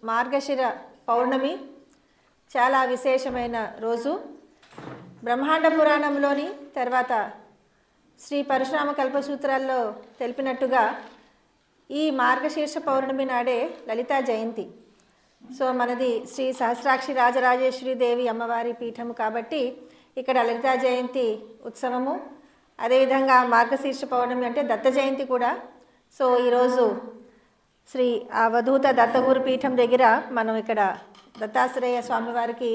మార్గశిర పౌర్ణమి చాలా విశేషమైన రోజు. బ్రహ్మాండ పురాణంలోని తర్వాత శ్రీ పరశురామ కల్పసూత్రాల్లో తెలిపినట్టుగా ఈ మార్గశీర్ష పౌర్ణమి నాడే లలితా జయంతి. సో మనది శ్రీ సహస్రాక్షి రాజరాజేశ్వరి దేవి అమ్మవారి పీఠము కాబట్టి ఇక్కడ లలితా జయంతి ఉత్సవము, అదేవిధంగా మార్గశీర్ష పౌర్ణమి అంటే దత్త జయంతి కూడా. సో ఈరోజు శ్రీ అవధూత దత్తగురు పీఠం దగ్గర మనం ఇక్కడ దత్తాశ్రేయ స్వామివారికి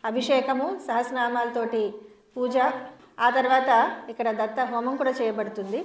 అభిషేకము, సహస్రనామాలతోటి పూజ, ఆ తర్వాత ఇక్కడ దత్త హోమం కూడా చేయబడుతుంది.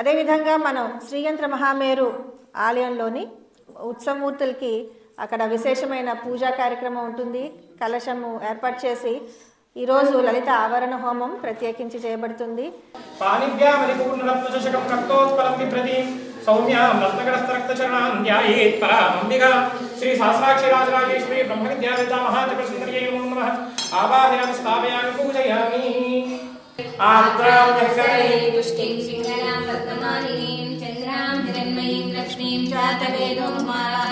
అదేవిధంగా మనం శ్రీయంత్ర మహామేరు ఆలయంలోని ఉత్సవమూర్తులకి అక్కడ విశేషమైన పూజా కార్యక్రమం ఉంటుంది. కలశము ఏర్పాటు చేసి ఈరోజు లలిత ఆవరణ హోమం ప్రత్యేకించి చేయబడుతుంది. శ్రీ సహస్రాక్షి రాజరాజేశ్వరి బ్రహ్మ విద్యా లలితా మహాతపస్విన్యై నమః. ఆవాహయామి స్థాపయామి పూజయామి. పుష్టిం సింగళాం పద్మమాలినీం చంద్రాం హిరణ్మయీం లక్ష్మీం జాతవేదో కుమారః.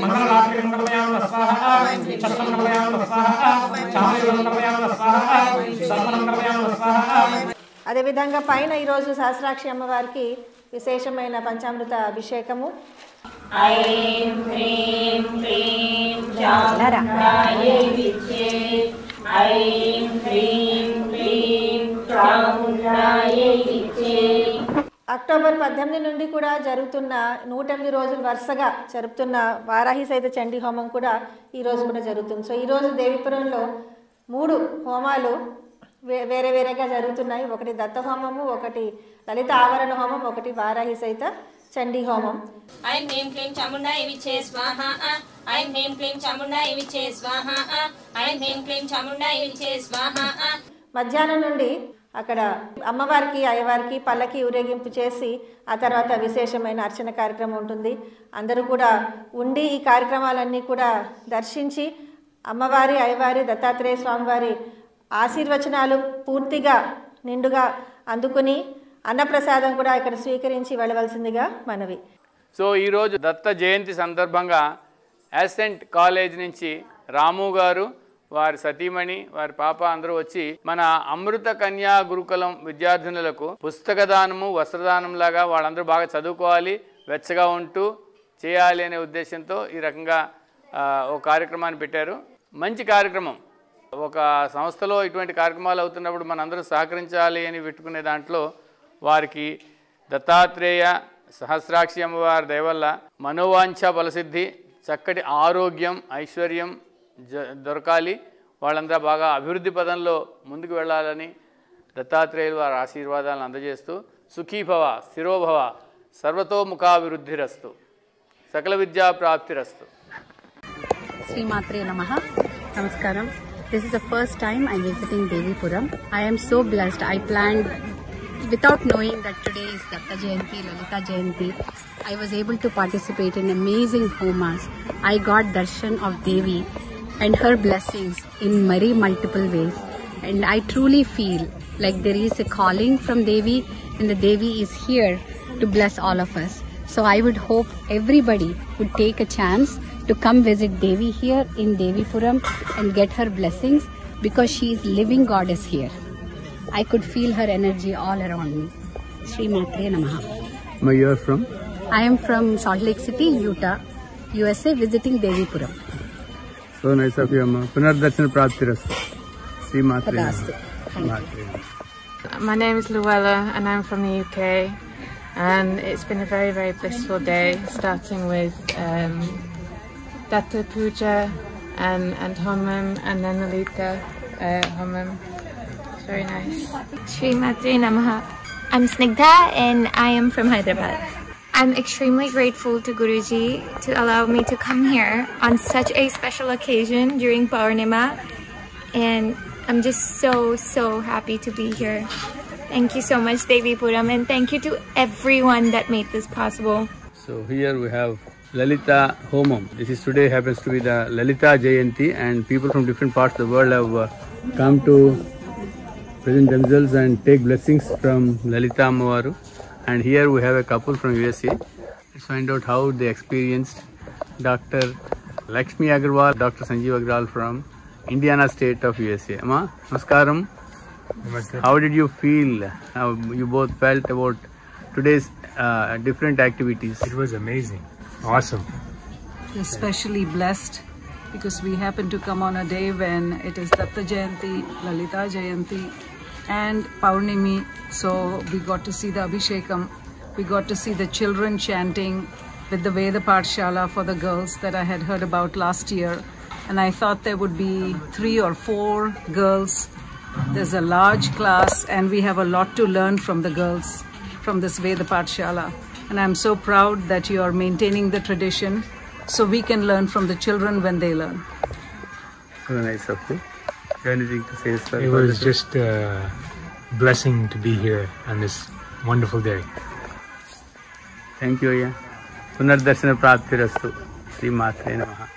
మంగళరాత్రి మంగళమయామ స్వాహా, చత్రం మంగళమయామ స్వాహా, చామరం మంగళమయామ స్వాహా, సర్వం మంగళమయామ స్వాహా. అదేవిధంగా పైన ఈరోజు సహస్రాక్షి అమ్మవారికి విశేషమైన పంచామృత అభిషేకము. ఐం హ్రీం క్లీం చాముండాయై విద్యే, ఐం హ్రీం క్లీం చాముండాయై విద్యే. అక్టోబర్ 18 నుండి కూడా జరుగుతున్న 108 రోజులు వరుసగా జరుపుతున్న వారాహి సహిత చండీ హోమం కూడా ఈరోజు కూడా జరుగుతుంది. సో ఈరోజు దేవీపురంలో 3 హోమాలు వేరే వేరేగా జరుగుతున్నాయి. ఒకటి దత్త హోమము, ఒకటి లలిత ఆవరణ హోమం, ఒకటి వారాహి సహిత చండీ హోమం. ఐం హ్రీం క్లీం చాముండాయై విద్యే స్వాహా, ఐం హ్రీం క్లీం చాముండాయై విద్యే స్వాహా, ఐం హ్రీం క్లీం చాముండాయై విద్యే స్వాహా. మధ్యాహ్నం నుండి అక్కడ అమ్మవారికి అయ్యవారికి పల్లకి ఊరేగింపు చేసి ఆ తర్వాత విశేషమైన అర్చన కార్యక్రమం ఉంటుంది. అందరూ కూడా ఉండి ఈ కార్యక్రమాలన్నీ కూడా దర్శించి అమ్మవారి అయ్యవారి దత్తాత్రేయ స్వామివారి ఆశీర్వచనాలు పూర్తిగా నిండుగా అందుకుని అన్నప్రసాదం కూడా ఇక్కడ స్వీకరించి వెళ్ళవలసిందిగా మనవి. సో ఈరోజు దత్త జయంతి సందర్భంగా యాసెంట్ కాలేజ్ నుంచి రాము గారు, వారి సతీమణి, వారి పాప అందరూ వచ్చి మన అమృత కన్యా గురుకులం విద్యార్థినులకు పుస్తక దానము, వస్త్రదానం లాగా వాళ్ళందరూ బాగా చదువుకోవాలి, వెచ్చగా ఉంటూ చేయాలి అనే ఉద్దేశంతో ఈ రకంగా ఒక కార్యక్రమాన్ని పెట్టారు. మంచి కార్యక్రమం. ఒక సంస్థలో ఇటువంటి కార్యక్రమాలు అవుతున్నప్పుడు మనందరూ సహకరించాలి అని పెట్టుకునే దాంట్లో వారికి దత్తాత్రేయ సహస్రాక్షి అమ్మవారి దయవల్ల మనోవాంఛ ఫలసిద్ధి, చక్కటి ఆరోగ్యం, ఐశ్వర్యం దొరకాలి, వాళ్ళందరూ బాగా అభివృద్ధి పదంలో ముందుకు వెళ్ళాలని దత్తాత్రేయులు వారి ఆశీర్వాదాలను అందజేస్తూ సుఖీభవ, స్థిరోభవ, సర్వతోముఖాభివృద్ధిరస్తు, సకల విద్యా ప్రాప్తిరస్తు. Srimatri Namaha. Namaskaram. This is the first time I'm visiting Devipuram. I am so blessed. I planned without knowing that today is Datta Jayanti, Lalita Jayanti, I was able to participate in amazing homas. I got darshan of Devi and her blessings in very multiple ways. And I truly feel like there is a calling from Devi, and the Devi is here to bless all of us. So I would hope everybody would take a chance to come visit Devi here in Devipuram and get her blessings, because she is living goddess here. I could feel her energy all around me. Sri Matre Namaha. Ma, you are from? I am from Salt Lake City, Utah, USA, visiting Devipuram. So nice of you, Amma. Punardarshana Praptirastu. Sri Matre Tadastu. Matre. My name is Luella and I'm from the UK, and it's been a very, very blissful day, starting with Datta Puja and Homam, and then Lalita Homam. It's very nice. Sri Matre Namaha. I'm Snigdha and I am from Hyderabad. I'm extremely grateful to Guruji to allow me to come here on such a special occasion during Purnima, and I'm just so happy to be here. Thank you so much, Devipuram, and thank you to everyone that made this possible. So here we have Lalita Homam. This is today happens to be the Lalita Jayanti, and people from different parts of the world have come to present themselves and take blessings from Lalita Ammawaru. And here we have a couple from USA. Let's find out how they experienced Dr. Lakshmi Agarwal, Dr. Sanjeev Agarwal from Indiana State of USA. Amma, namaskaram. Namaste. How did you feel? How you both felt about today's different activities? It was amazing. Awesome. Especially blessed because we happen to come on a day when it is Datta Jayanti, Lalita Jayanti and Purnimi. So we got to see the Abhishekam. We got to see the children chanting with the Veda Pathshala for the girls that I had heard about last year. And I thought there would be 3 or 4 girls. There's a large class and we have a lot to learn from the girls from this Veda Pathshala. And I'm so proud that you are maintaining the tradition so we can learn from the children when they learn. Very nice of you. Anything to say, sir? It was just a blessing to be here on this wonderful day. Thank you, Aya. Punardarshana Praptirastu. Sri Matre Namaha.